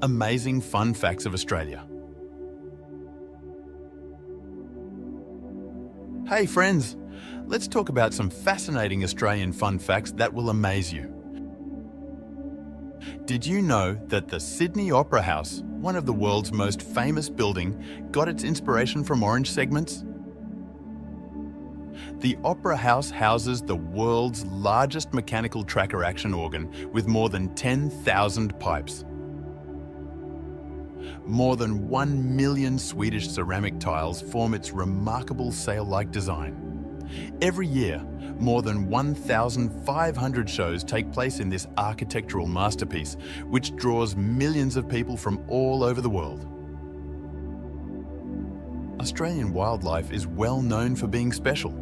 Amazing fun facts of Australia. Hey friends, let's talk about some fascinating Australian fun facts that will amaze you. Did you know that the Sydney Opera House, one of the world's most famous buildings, got its inspiration from orange segments? The Opera House houses the world's largest mechanical tracker action organ with more than 10,000 pipes. More than 1 million Swedish ceramic tiles form its remarkable sail-like design. Every year, more than 1,500 shows take place in this architectural masterpiece, which draws millions of people from all over the world. Australian wildlife is well known for being special.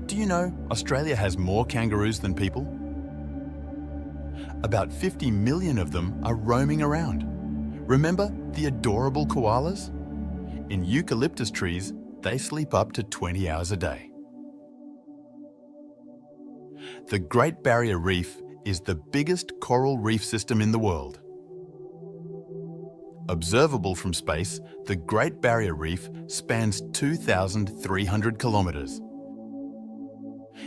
Do you know Australia has more kangaroos than people? About 50 million of them are roaming around. Remember the adorable koalas? In eucalyptus trees, they sleep up to 20 hours a day. The Great Barrier Reef is the biggest coral reef system in the world. Observable from space, the Great Barrier Reef spans 2,300 kilometres.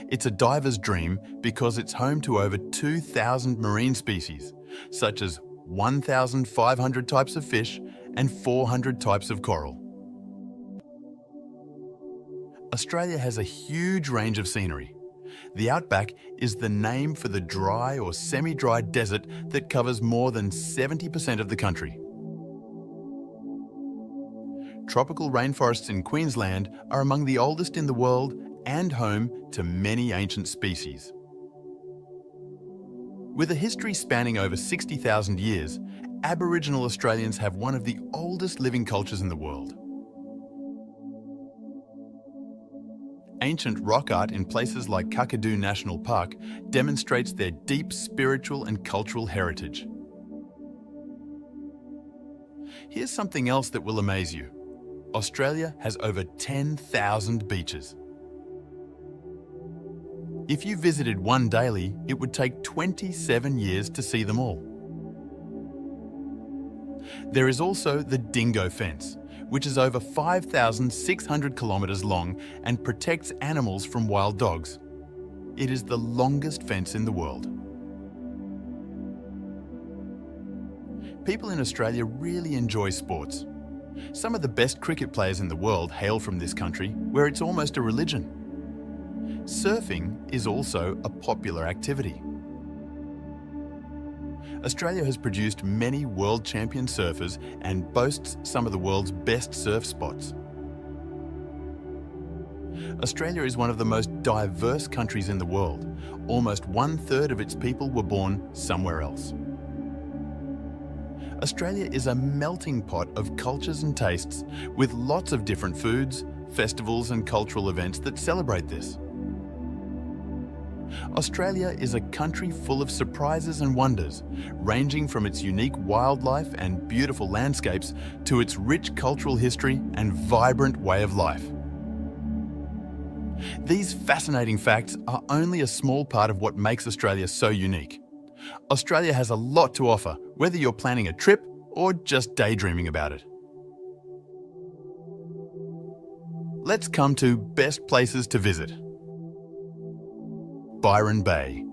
It's a diver's dream because it's home to over 2,000 marine species, such as 1,500 types of fish and 400 types of coral. Australia has a huge range of scenery. The outback is the name for the dry or semi-dry desert that covers more than 70% of the country. Tropical rainforests in Queensland are among the oldest in the world and home to many ancient species. With a history spanning over 60,000 years, Aboriginal Australians have one of the oldest living cultures in the world. Ancient rock art in places like Kakadu National Park demonstrates their deep spiritual and cultural heritage. Here's something else that will amaze you. Australia has over 10,000 beaches. If you visited one daily, it would take 27 years to see them all. There is also the Dingo Fence, which is over 5,600 kilometres long and protects animals from wild dogs. It is the longest fence in the world. People in Australia really enjoy sports. Some of the best cricket players in the world hail from this country, where it's almost a religion. Surfing is also a popular activity. Australia has produced many world champion surfers and boasts some of the world's best surf spots. Australia is one of the most diverse countries in the world. Almost 1/3 of its people were born somewhere else. Australia is a melting pot of cultures and tastes, with lots of different foods, festivals and cultural events that celebrate this. Australia is a country full of surprises and wonders, ranging from its unique wildlife and beautiful landscapes to its rich cultural history and vibrant way of life. These fascinating facts are only a small part of what makes Australia so unique. Australia has a lot to offer, whether you're planning a trip or just daydreaming about it. Let's come to best places to visit. Byron Bay.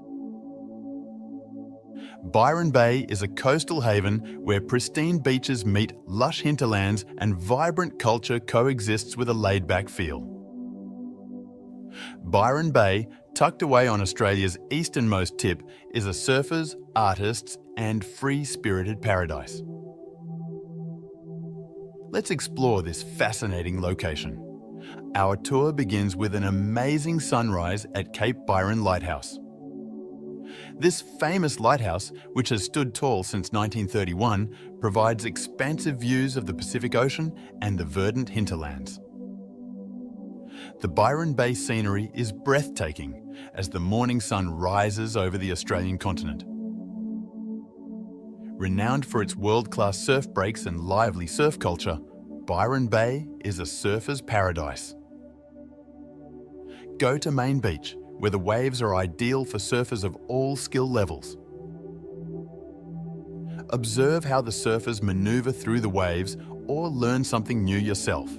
Byron Bay is a coastal haven where pristine beaches meet lush hinterlands and vibrant culture coexists with a laid-back feel. Byron Bay, tucked away on Australia's easternmost tip, is a surfers', artists' and free-spirited paradise. Let's explore this fascinating location. Our tour begins with an amazing sunrise at Cape Byron Lighthouse. This famous lighthouse, which has stood tall since 1931, provides expansive views of the Pacific Ocean and the verdant hinterlands. The Byron Bay scenery is breathtaking as the morning sun rises over the Australian continent. Renowned for its world-class surf breaks and lively surf culture, Byron Bay is a surfer's paradise. Go to Main Beach, where the waves are ideal for surfers of all skill levels. observe how the surfers maneuver through the waves or learn something new yourself.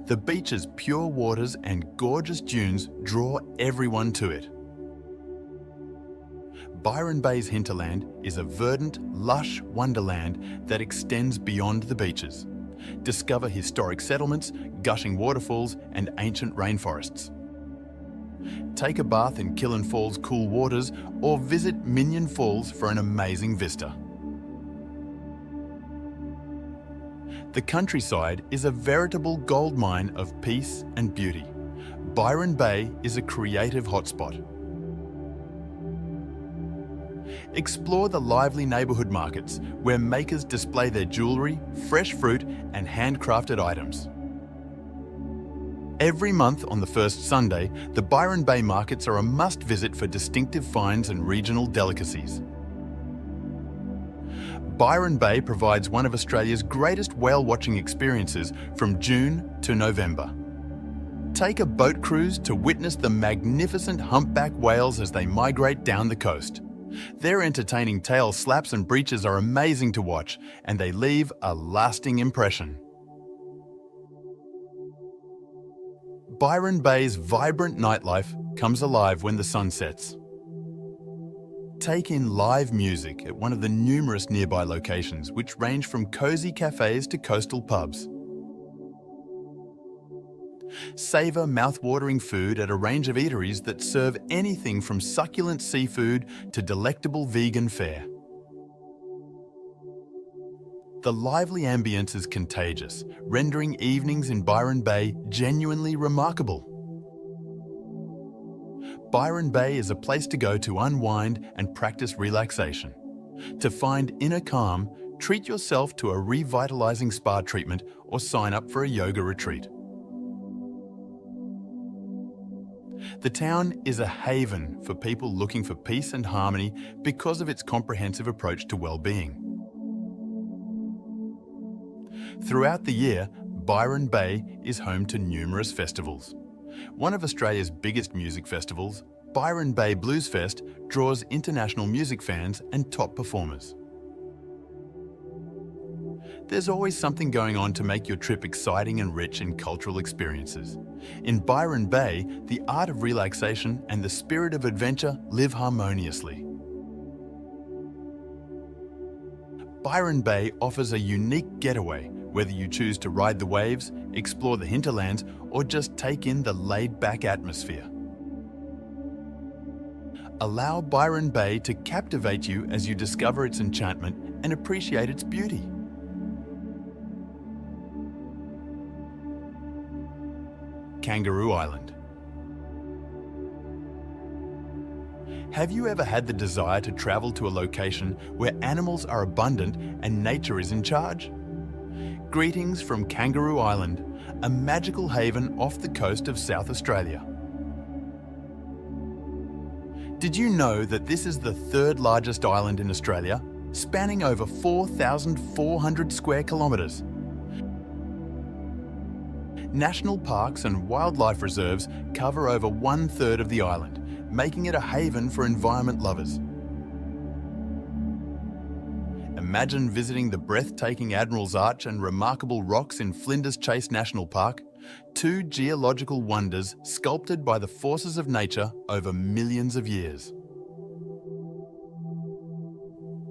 The beach's pure waters and gorgeous dunes draw everyone to it. Byron Bay's hinterland is a verdant, lush wonderland that extends beyond the beaches. Discover historic settlements, gushing waterfalls, and ancient rainforests. Take a bath in Killen Falls' cool waters or visit Minion Falls for an amazing vista. The countryside is a veritable goldmine of peace and beauty. Byron Bay is a creative hotspot. Explore the lively neighbourhood markets where makers display their jewellery, fresh fruit and handcrafted items. Every month on the first Sunday, the Byron Bay markets are a must-visit for distinctive finds and regional delicacies. Byron Bay provides one of Australia's greatest whale-watching experiences from June to November. Take a boat cruise to witness the magnificent humpback whales as they migrate down the coast. Their entertaining tail slaps and breaches are amazing to watch, and they leave a lasting impression. Byron Bay's vibrant nightlife comes alive when the sun sets. Take in live music at one of the numerous nearby locations, which range from cosy cafes to coastal pubs. Savour mouth-watering food at a range of eateries that serve anything from succulent seafood to delectable vegan fare. The lively ambience is contagious, rendering evenings in Byron Bay genuinely remarkable. Byron Bay is a place to go to unwind and practice relaxation. To find inner calm, treat yourself to a revitalising spa treatment or sign up for a yoga retreat. The town is a haven for people looking for peace and harmony because of its comprehensive approach to well-being. Throughout the year, Byron Bay is home to numerous festivals. One of Australia's biggest music festivals, Byron Bay Blues Fest, draws international music fans and top performers. There's always something going on to make your trip exciting and rich in cultural experiences. In Byron Bay, the art of relaxation and the spirit of adventure live harmoniously. Byron Bay offers a unique getaway, whether you choose to ride the waves, explore the hinterlands, or just take in the laid-back atmosphere. Allow Byron Bay to captivate you as you discover its enchantment and appreciate its beauty. Kangaroo Island. Have you ever had the desire to travel to a location where animals are abundant and nature is in charge? Greetings from Kangaroo Island, a magical haven off the coast of South Australia. Did you know that this is the third largest island in Australia, spanning over 4,400 square kilometres? National parks and wildlife reserves cover over 1/3 of the island, making it a haven for environment lovers. Imagine visiting the breathtaking Admiral's Arch and remarkable rocks in Flinders Chase National Park, two geological wonders sculpted by the forces of nature over millions of years.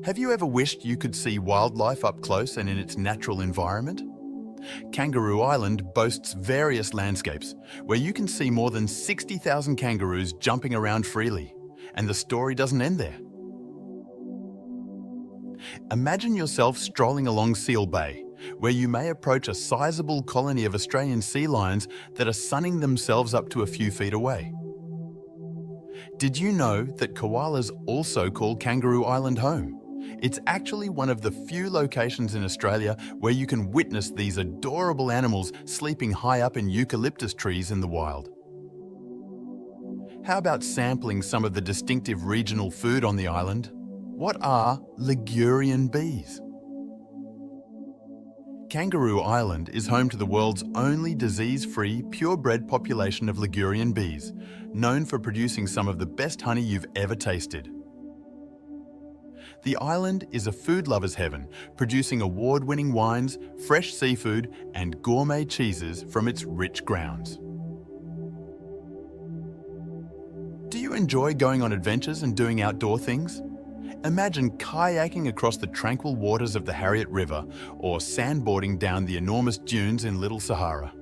Have you ever wished you could see wildlife up close and in its natural environment? Kangaroo Island boasts various landscapes where you can see more than 60,000 kangaroos jumping around freely, and the story doesn't end there. Imagine yourself strolling along Seal Bay, where you may approach a sizable colony of Australian sea lions that are sunning themselves up to a few feet away. Did you know that koalas also call Kangaroo Island home? It's actually one of the few locations in Australia where you can witness these adorable animals sleeping high up in eucalyptus trees in the wild. How about sampling some of the distinctive regional food on the island? What are Ligurian bees? Kangaroo Island is home to the world's only disease-free, purebred population of Ligurian bees, known for producing some of the best honey you've ever tasted. The island is a food lover's heaven, producing award-winning wines, fresh seafood, and gourmet cheeses from its rich grounds. Do you enjoy going on adventures and doing outdoor things? Imagine kayaking across the tranquil waters of the Harriet River or sandboarding down the enormous dunes in Little Sahara.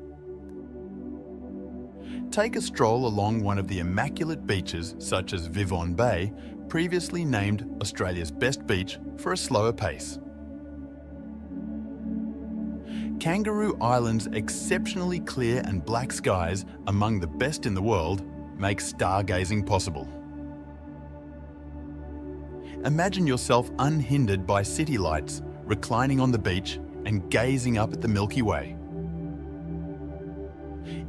Take a stroll along one of the immaculate beaches such as Vivon Bay, previously named Australia's best beach, for a slower pace. Kangaroo Island's exceptionally clear and black skies, among the best in the world, make stargazing possible. Imagine yourself unhindered by city lights, reclining on the beach and gazing up at the Milky Way.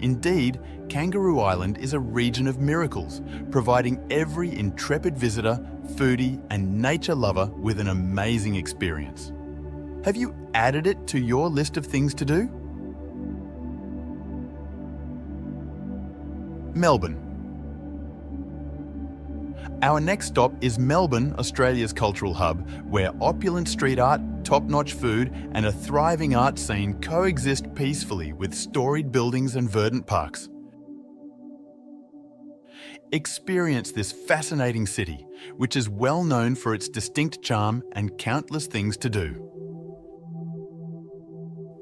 Indeed, Kangaroo Island is a region of miracles, providing every intrepid visitor, foodie, and nature lover with an amazing experience. Have you added it to your list of things to do? Melbourne. Our next stop is Melbourne, Australia's cultural hub, where opulent street art, top-notch food, and a thriving art scene coexist peacefully with storied buildings and verdant parks. Experience this fascinating city, which is well known for its distinct charm and countless things to do.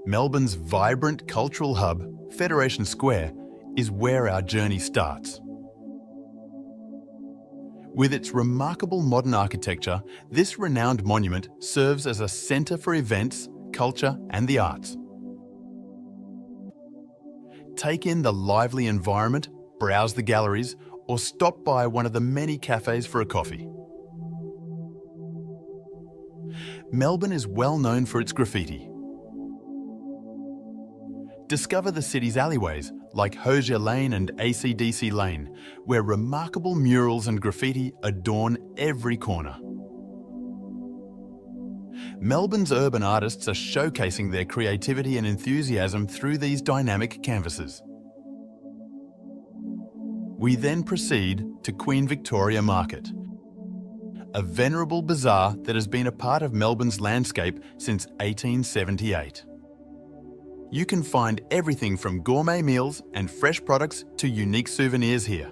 Melbourne's vibrant cultural hub, Federation Square, is where our journey starts. With its remarkable modern architecture, this renowned monument serves as a centre for events, culture, and the arts. Take in the lively environment, browse the galleries, or stop by one of the many cafes for a coffee. Melbourne is well known for its graffiti. Discover the city's alleyways, like Hosier Lane and AC/DC Lane, where remarkable murals and graffiti adorn every corner. Melbourne's urban artists are showcasing their creativity and enthusiasm through these dynamic canvases. We then proceed to Queen Victoria Market, a venerable bazaar that has been a part of Melbourne's landscape since 1878. You can find everything from gourmet meals and fresh products to unique souvenirs here.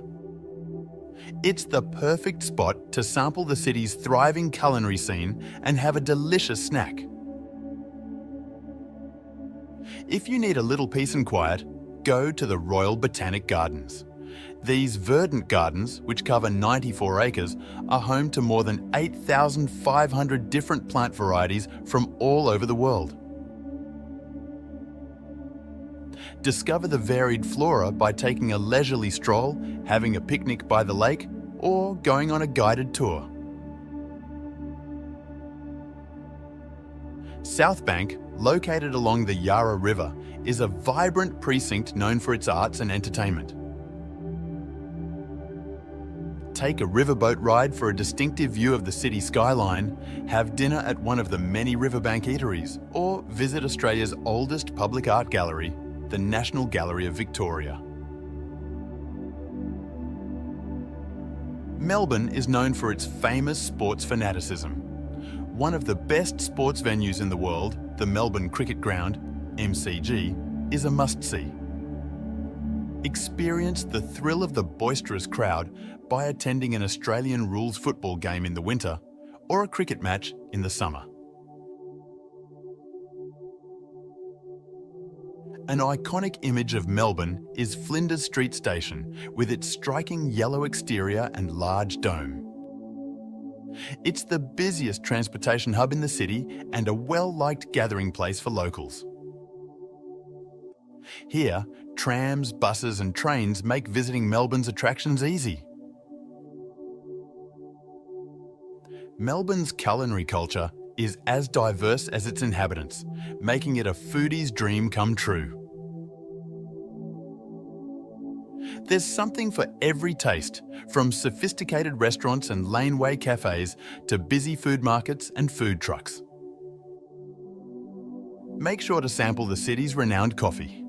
It's the perfect spot to sample the city's thriving culinary scene and have a delicious snack. If you need a little peace and quiet, go to the Royal Botanic Gardens. These verdant gardens, which cover 94 acres, are home to more than 8,500 different plant varieties from all over the world. Discover the varied flora by taking a leisurely stroll, having a picnic by the lake, or going on a guided tour. South Bank, located along the Yarra River, is a vibrant precinct known for its arts and entertainment. Take a riverboat ride for a distinctive view of the city skyline, have dinner at one of the many riverbank eateries, or visit Australia's oldest public art gallery, the National Gallery of Victoria. Melbourne is known for its famous sports fanaticism. One of the best sports venues in the world, the Melbourne Cricket Ground, MCG, is a must-see. Experience the thrill of the boisterous crowd by attending an Australian rules football game in the winter or a cricket match in the summer. An iconic image of Melbourne is Flinders Street Station, with its striking yellow exterior and large dome. It's the busiest transportation hub in the city and a well-liked gathering place for locals. Here, trams, buses and trains make visiting Melbourne's attractions easy. Melbourne's culinary culture is as diverse as its inhabitants, making it a foodie's dream come true. There's something for every taste, from sophisticated restaurants and laneway cafes to busy food markets and food trucks. Make sure to sample the city's renowned coffee.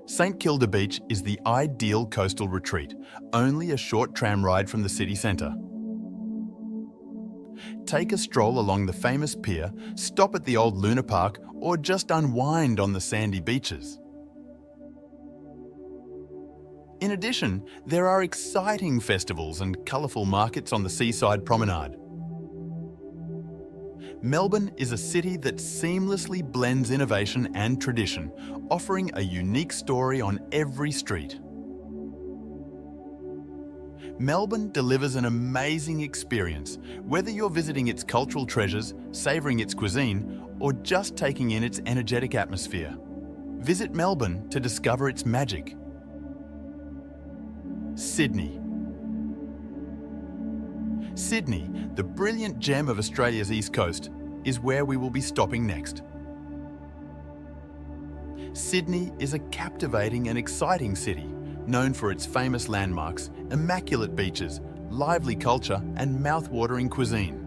St Kilda Beach is the ideal coastal retreat, only a short tram ride from the city centre. take a stroll along the famous pier, stop at the old Luna Park, or just unwind on the sandy beaches. In addition, there are exciting festivals and colourful markets on the seaside promenade. Melbourne is a city that seamlessly blends innovation and tradition, offering a unique story on every street. Melbourne delivers an amazing experience, whether you're visiting its cultural treasures, savouring its cuisine, or just taking in its energetic atmosphere. Visit Melbourne to discover its magic. Sydney. Sydney, the brilliant gem of Australia's east coast, is where we will be stopping next. Sydney is a captivating and exciting city, known for its famous landmarks, immaculate beaches, lively culture, and mouth-watering cuisine.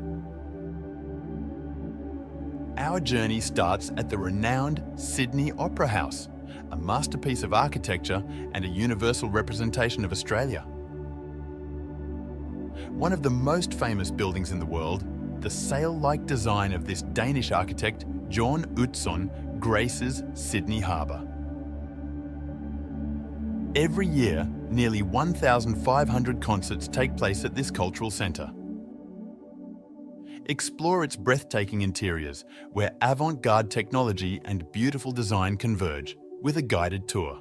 Our journey starts at the renowned Sydney Opera House, a masterpiece of architecture and a universal representation of Australia. One of the most famous buildings in the world, the sail-like design of this Danish architect, John Utzon, graces Sydney Harbour. Every year, nearly 1,500 concerts take place at this cultural centre. Explore its breathtaking interiors, where avant-garde technology and beautiful design converge, with a guided tour.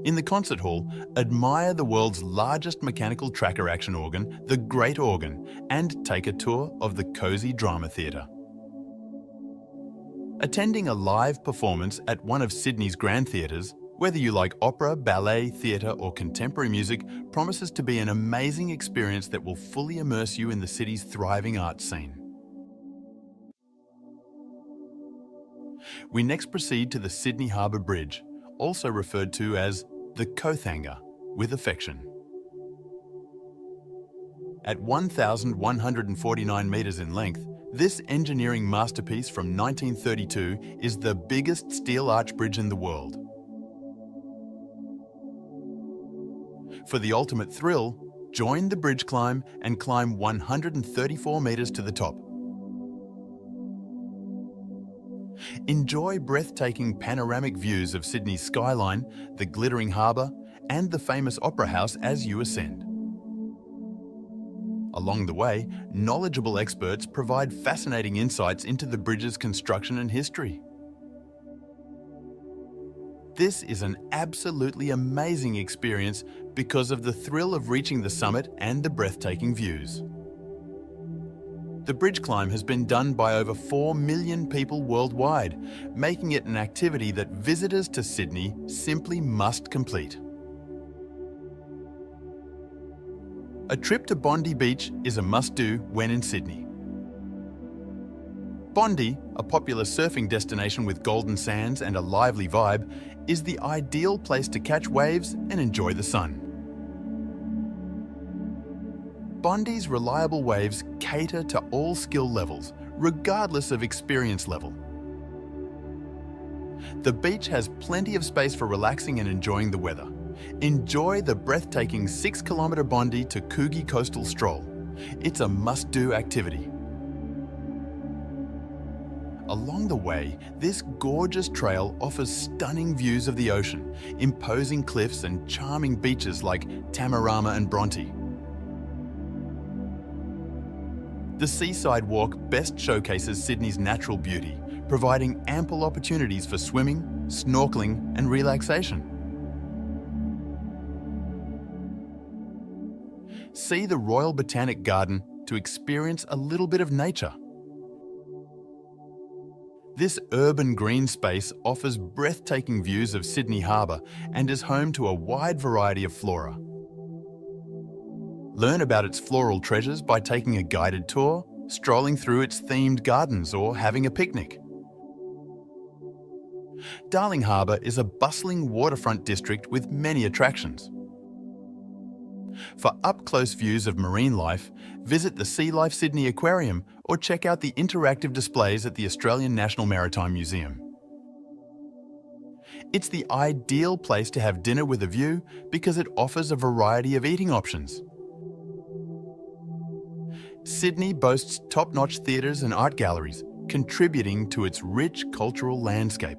In the concert hall, admire the world's largest mechanical tracker action organ, the Great Organ, and take a tour of the cosy drama theatre. Attending a live performance at one of Sydney's grand theatres, whether you like opera, ballet, theatre or contemporary music, promises to be an amazing experience that will fully immerse you in the city's thriving arts scene. We next proceed to the Sydney Harbour Bridge, also referred to as the Kothanga, with affection. At 1,149 metres in length, this engineering masterpiece from 1932 is the biggest steel arch bridge in the world. For the ultimate thrill, join the bridge climb and climb 134 metres to the top. Enjoy breathtaking panoramic views of Sydney's skyline, the glittering harbour, and the famous Opera House as you ascend. Along the way, knowledgeable experts provide fascinating insights into the bridge's construction and history. This is an absolutely amazing experience because of the thrill of reaching the summit and the breathtaking views. The bridge climb has been done by over 4 million people worldwide, making it an activity that visitors to Sydney simply must complete. A trip to Bondi Beach is a must-do when in Sydney. Bondi, a popular surfing destination with golden sands and a lively vibe, is the ideal place to catch waves and enjoy the sun. Bondi's reliable waves cater to all skill levels, regardless of experience level. The beach has plenty of space for relaxing and enjoying the weather. Enjoy the breathtaking 6-kilometre Bondi to Coogee coastal stroll. It's a must-do activity. Along the way, this gorgeous trail offers stunning views of the ocean, imposing cliffs and charming beaches like Tamarama and Bronte. The seaside walk best showcases Sydney's natural beauty, providing ample opportunities for swimming, snorkeling and relaxation. See the Royal Botanic Garden to experience a little bit of nature. This urban green space offers breathtaking views of Sydney Harbour and is home to a wide variety of flora. Learn about its floral treasures by taking a guided tour, strolling through its themed gardens or having a picnic. Darling Harbour is a bustling waterfront district with many attractions. For up-close views of marine life, visit the Sea Life Sydney Aquarium or check out the interactive displays at the Australian National Maritime Museum. It's the ideal place to have dinner with a view because it offers a variety of eating options. Sydney boasts top-notch theatres and art galleries, contributing to its rich cultural landscape.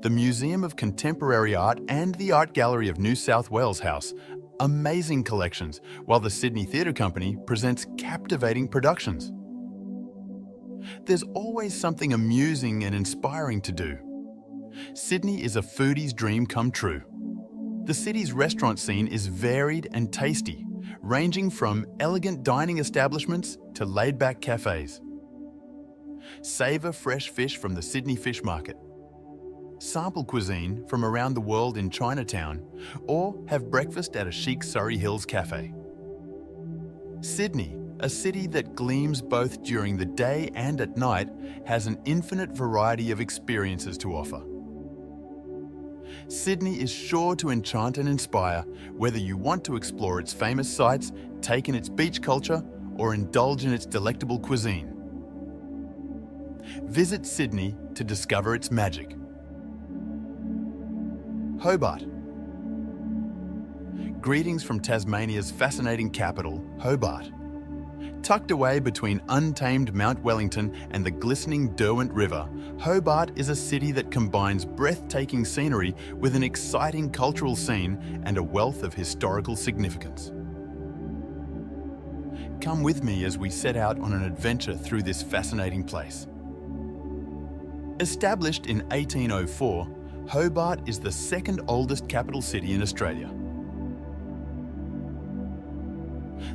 The Museum of Contemporary Art and the Art Gallery of New South Wales house amazing collections, while the Sydney Theatre Company presents captivating productions. There's always something amusing and inspiring to do. Sydney is a foodie's dream come true. The city's restaurant scene is varied and tasty, ranging from elegant dining establishments to laid-back cafes. Savour fresh fish from the Sydney Fish Market. Sample cuisine from around the world in Chinatown, or have breakfast at a chic Surrey Hills cafe. Sydney, a city that gleams both during the day and at night, has an infinite variety of experiences to offer. Sydney is sure to enchant and inspire, whether you want to explore its famous sites, take in its beach culture, or indulge in its delectable cuisine. Visit Sydney to discover its magic. Hobart. Greetings from Tasmania's fascinating capital, Hobart. Tucked away between untamed Mount Wellington and the glistening Derwent River, Hobart is a city that combines breathtaking scenery with an exciting cultural scene and a wealth of historical significance. Come with me as we set out on an adventure through this fascinating place. Established in 1804, Hobart is the second oldest capital city in Australia.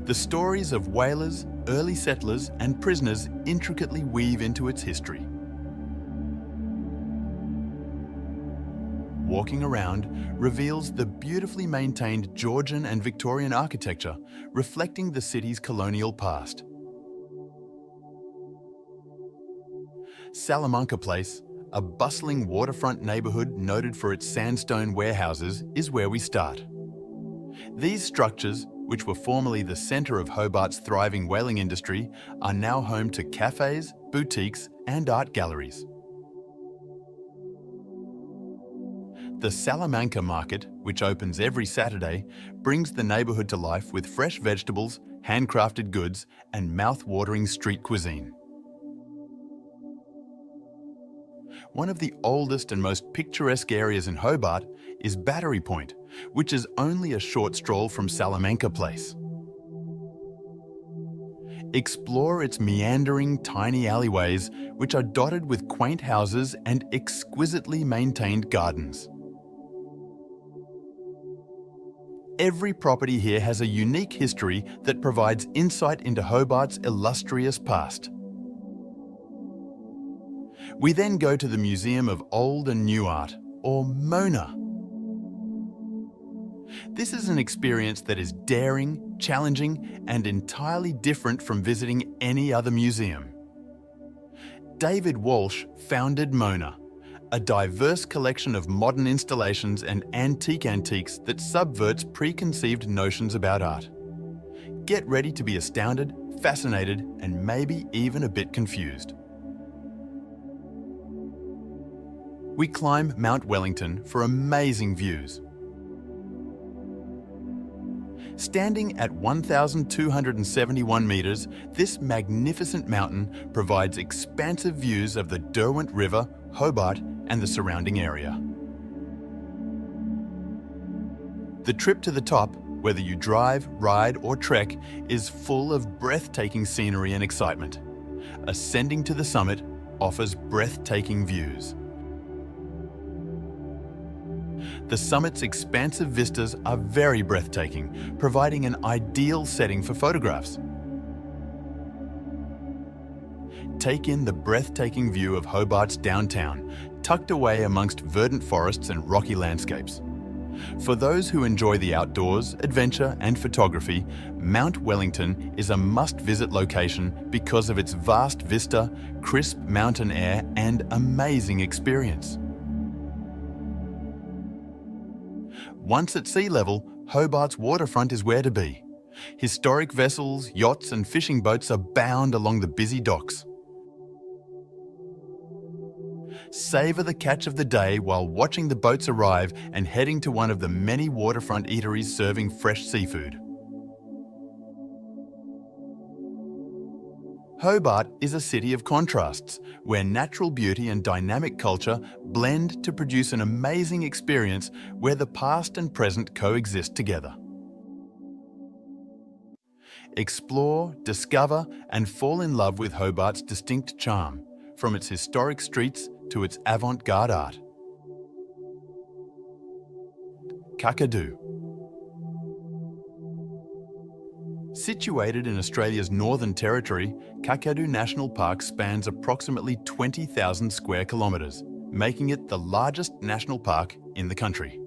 The stories of whalers, early settlers and prisoners intricately weave into its history. Walking around reveals the beautifully maintained Georgian and Victorian architecture, reflecting the city's colonial past. Salamanca Place, a bustling waterfront neighbourhood noted for its sandstone warehouses, is where we start. These structures, which were formerly the centre of Hobart's thriving whaling industry, are now home to cafes, boutiques and art galleries. The Salamanca Market, which opens every Saturday, brings the neighbourhood to life with fresh vegetables, handcrafted goods and mouth-watering street cuisine. One of the oldest and most picturesque areas in Hobart is Battery Point, which is only a short stroll from Salamanca Place. Explore its meandering, tiny alleyways, which are dotted with quaint houses and exquisitely maintained gardens. Every property here has a unique history that provides insight into Hobart's illustrious past. We then go to the Museum of Old and New Art, or MONA. This is an experience that is daring, challenging, and entirely different from visiting any other museum. David Walsh founded MONA, a diverse collection of modern installations and antiques that subverts preconceived notions about art. Get ready to be astounded, fascinated, and maybe even a bit confused. We climb Mount Wellington for amazing views. Standing at 1,271 metres, this magnificent mountain provides expansive views of the Derwent River, Hobart and the surrounding area. The trip to the top, whether you drive, ride or trek, is full of breathtaking scenery and excitement. Ascending to the summit offers breathtaking views. The summit's expansive vistas are very breathtaking, providing an ideal setting for photographs. Take in the breathtaking view of Hobart's downtown, tucked away amongst verdant forests and rocky landscapes. For those who enjoy the outdoors, adventure and photography, Mount Wellington is a must-visit location because of its vast vista, crisp mountain air and amazing experience. Once at sea level, Hobart's waterfront is where to be. Historic vessels, yachts and fishing boats abound along the busy docks. Savour the catch of the day while watching the boats arrive and heading to one of the many waterfront eateries serving fresh seafood. Hobart is a city of contrasts, where natural beauty and dynamic culture blend to produce an amazing experience where the past and present coexist together. Explore, discover, and fall in love with Hobart's distinct charm, from its historic streets to its avant-garde art. Kakadu. Situated in Australia's Northern Territory, Kakadu National Park spans approximately 20,000 square kilometres, making it the largest national park in the country.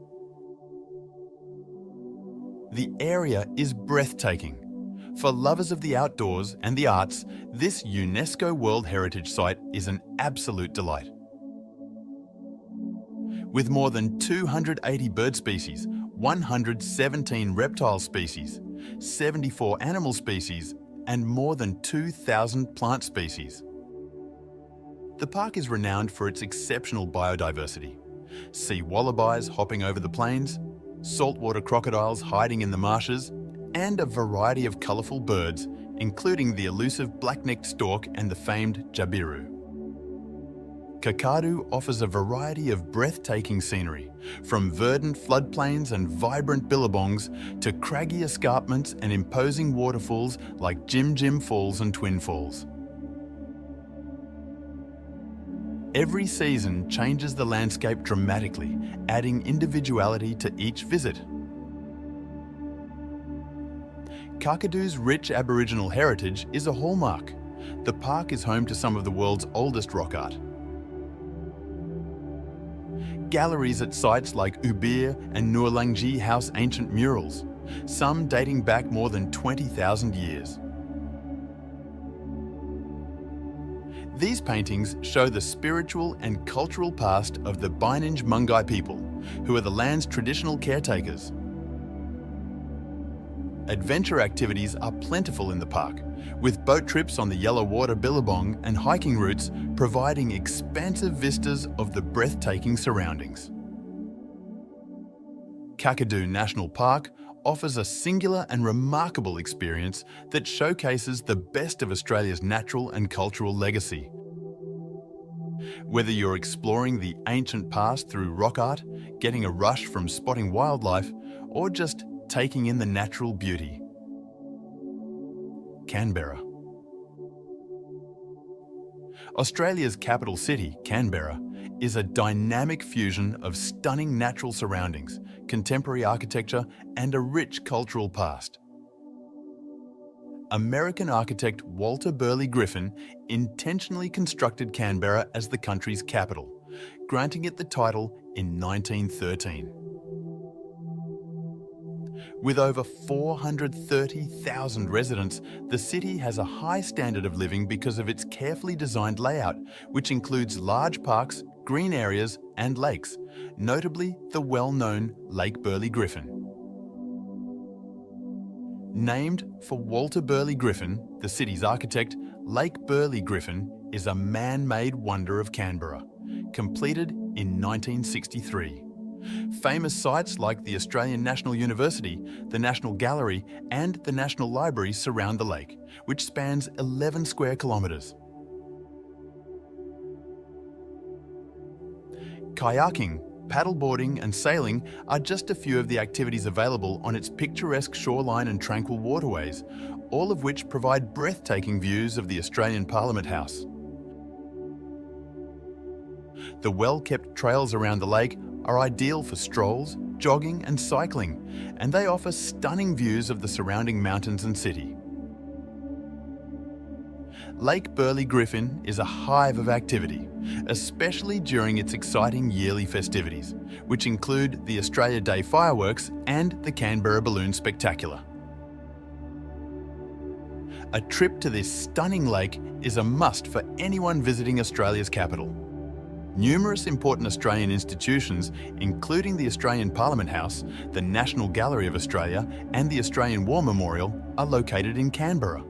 The area is breathtaking. For lovers of the outdoors and the arts, this UNESCO World Heritage Site is an absolute delight. With more than 280 bird species, 117 reptile species, 74 animal species, and more than 2,000 plant species. The park is renowned for its exceptional biodiversity. Sea wallabies hopping over the plains, saltwater crocodiles hiding in the marshes, and a variety of colourful birds, including the elusive black-necked stork and the famed jabiru. Kakadu offers a variety of breathtaking scenery, from verdant floodplains and vibrant billabongs to craggy escarpments and imposing waterfalls like Jim Jim Falls and Twin Falls. Every season changes the landscape dramatically, adding individuality to each visit. Kakadu's rich Aboriginal heritage is a hallmark. The park is home to some of the world's oldest rock art. Galleries at sites like Ubir and Noorlungi house ancient murals, some dating back more than 20,000 years. These paintings show the spiritual and cultural past of the Bininj Mungai people, who are the land's traditional caretakers. Adventure activities are plentiful in the park, with boat trips on the Yellow Water Billabong and hiking routes providing expansive vistas of the breathtaking surroundings. Kakadu National Park offers a singular and remarkable experience that showcases the best of Australia's natural and cultural legacy. Whether you're exploring the ancient past through rock art, getting a rush from spotting wildlife, or just taking in the natural beauty. Canberra. Australia's capital city, Canberra, is a dynamic fusion of stunning natural surroundings, contemporary architecture, and a rich cultural past. American architect Walter Burley Griffin intentionally constructed Canberra as the country's capital, granting it the title in 1913. With over 430,000 residents, the city has a high standard of living because of its carefully designed layout, which includes large parks, green areas, and lakes, notably the well-known Lake Burley Griffin. Named for Walter Burley Griffin, the city's architect, Lake Burley Griffin is a man-made wonder of Canberra, completed in 1963. Famous sites like the Australian National University, the National Gallery, and the National Library surround the lake, which spans 11 square kilometres. Kayaking, paddleboarding and sailing are just a few of the activities available on its picturesque shoreline and tranquil waterways, all of which provide breathtaking views of the Australian Parliament House. The well-kept trails around the lake are ideal for strolls, jogging and cycling, and they offer stunning views of the surrounding mountains and city. Lake Burley Griffin is a hive of activity, especially during its exciting yearly festivities, which include the Australia Day fireworks and the Canberra Balloon Spectacular. A trip to this stunning lake is a must for anyone visiting Australia's capital. Numerous important Australian institutions, including the Australian Parliament House, the National Gallery of Australia, and the Australian War Memorial, are located in Canberra.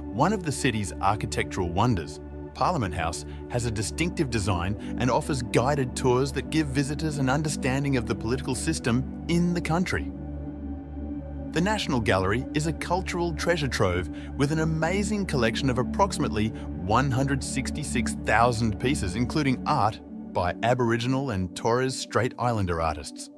One of the city's architectural wonders, Parliament House, has a distinctive design and offers guided tours that give visitors an understanding of the political system in the country. The National Gallery is a cultural treasure trove with an amazing collection of approximately 166,000 pieces, including art by Aboriginal and Torres Strait Islander artists.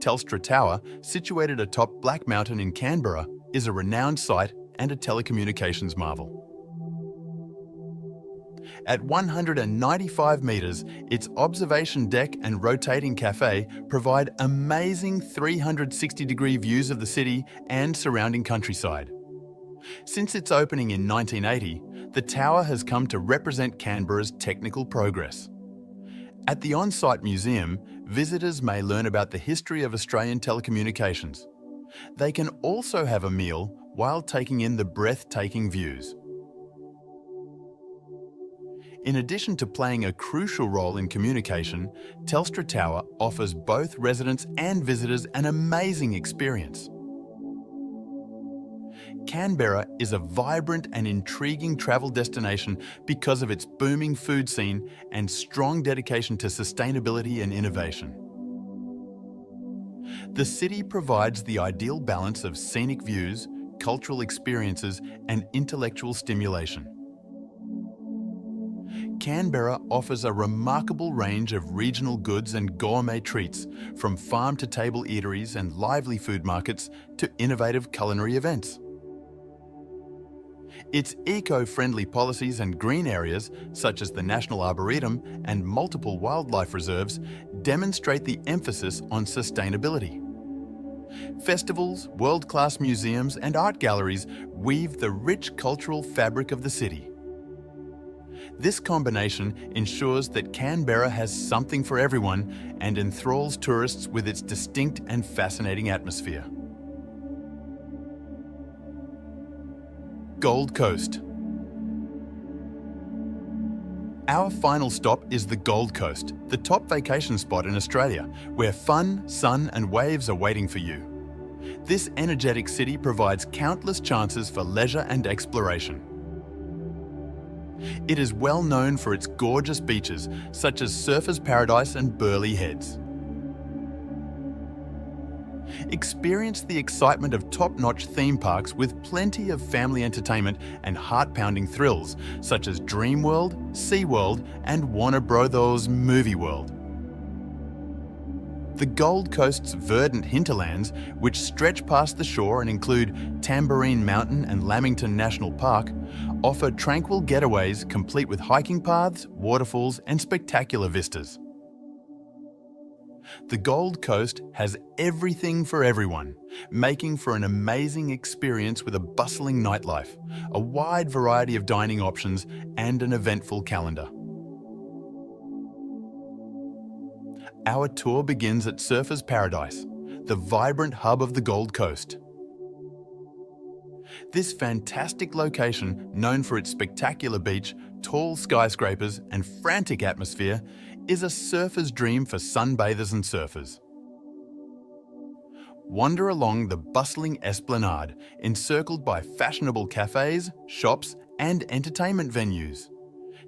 Telstra Tower, situated atop Black Mountain in Canberra, is a renowned site and a telecommunications marvel. At 195 metres, its observation deck and rotating cafe provide amazing 360-degree views of the city and surrounding countryside. Since its opening in 1980, the tower has come to represent Canberra's technical progress. At the on-site museum, visitors may learn about the history of Australian telecommunications. They can also have a meal while taking in the breathtaking views. In addition to playing a crucial role in communication, Telstra Tower offers both residents and visitors an amazing experience. Canberra is a vibrant and intriguing travel destination because of its booming food scene and strong dedication to sustainability and innovation. The city provides the ideal balance of scenic views, cultural experiences, and intellectual stimulation. Canberra offers a remarkable range of regional goods and gourmet treats, from farm-to-table eateries and lively food markets to innovative culinary events. Its eco-friendly policies and green areas, such as the National Arboretum and multiple wildlife reserves, demonstrate the emphasis on sustainability. Festivals, world-class museums and art galleries weave the rich cultural fabric of the city. This combination ensures that Canberra has something for everyone and enthralls tourists with its distinct and fascinating atmosphere. Gold Coast. Our final stop is the Gold Coast, the top vacation spot in Australia, where fun, sun and waves are waiting for you. This energetic city provides countless chances for leisure and exploration. It is well known for its gorgeous beaches, such as Surfers Paradise and Burleigh Heads. Experience the excitement of top-notch theme parks with plenty of family entertainment and heart-pounding thrills, such as Dreamworld, SeaWorld, and Warner Bros. Movie World. The Gold Coast's verdant hinterlands, which stretch past the shore and include Tamborine Mountain and Lamington National Park, offer tranquil getaways complete with hiking paths, waterfalls, and spectacular vistas. The Gold Coast has everything for everyone, making for an amazing experience with a bustling nightlife, a wide variety of dining options, and an eventful calendar. Our tour begins at Surfers Paradise, the vibrant hub of the Gold Coast. This fantastic location, known for its spectacular beach, tall skyscrapers, and frantic atmosphere, is a surfer's dream for sunbathers and surfers. Wander along the bustling esplanade, encircled by fashionable cafes, shops, and entertainment venues.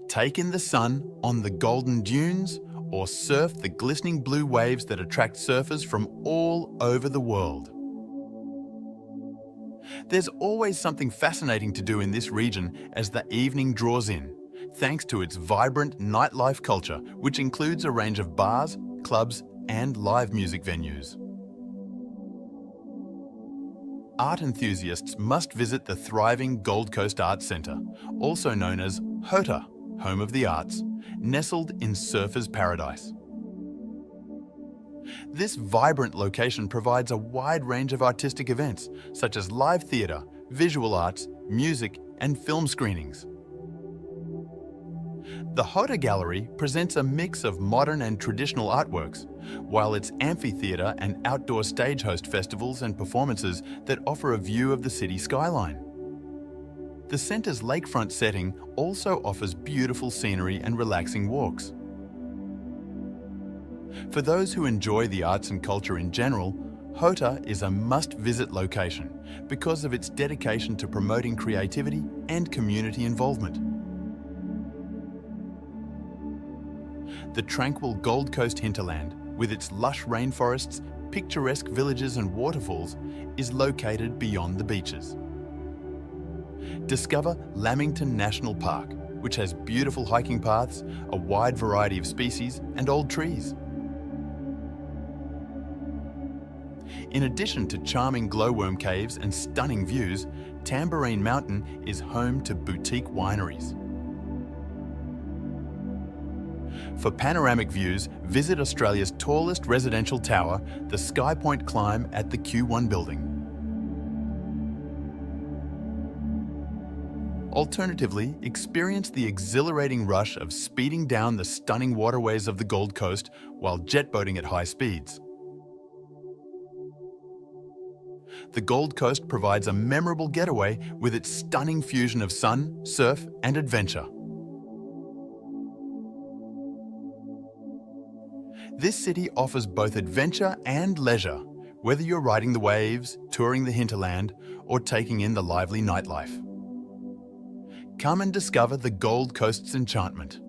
Take in the sun on the golden dunes, or surf the glistening blue waves that attract surfers from all over the world. There's always something fascinating to do in this region as the evening draws in, thanks to its vibrant nightlife culture, which includes a range of bars, clubs, and live music venues. Art enthusiasts must visit the thriving Gold Coast Arts Centre, also known as HOTA, Home of the Arts, nestled in Surfers Paradise. This vibrant location provides a wide range of artistic events, such as live theatre, visual arts, music, and film screenings. The HOTA Gallery presents a mix of modern and traditional artworks, while its amphitheatre and outdoor stage host festivals and performances that offer a view of the city skyline. The centre's lakefront setting also offers beautiful scenery and relaxing walks. For those who enjoy the arts and culture in general, HOTA is a must-visit location because of its dedication to promoting creativity and community involvement. The tranquil Gold Coast hinterland, with its lush rainforests, picturesque villages and waterfalls is located beyond the beaches. Discover Lamington National Park, which has beautiful hiking paths, a wide variety of species, and old trees. In addition to charming glowworm caves and stunning views, Tambourine Mountain is home to boutique wineries. For panoramic views, visit Australia's tallest residential tower, the Sky Point climb at the Q1 building. Alternatively, experience the exhilarating rush of speeding down the stunning waterways of the Gold Coast while jet boating at high speeds. The Gold Coast provides a memorable getaway with its stunning fusion of sun, surf, and adventure. This city offers both adventure and leisure, whether you're riding the waves, touring the hinterland, or taking in the lively nightlife. Come and discover the Gold Coast's enchantment.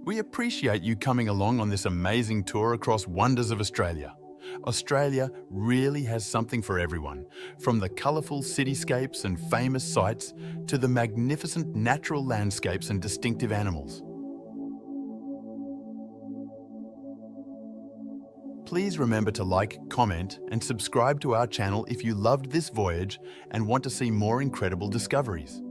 We appreciate you coming along on this amazing tour across wonders of Australia. Australia really has something for everyone, from the colourful cityscapes and famous sights to the magnificent natural landscapes and distinctive animals. Please remember to like, comment, and subscribe to our channel if you loved this voyage and want to see more incredible discoveries.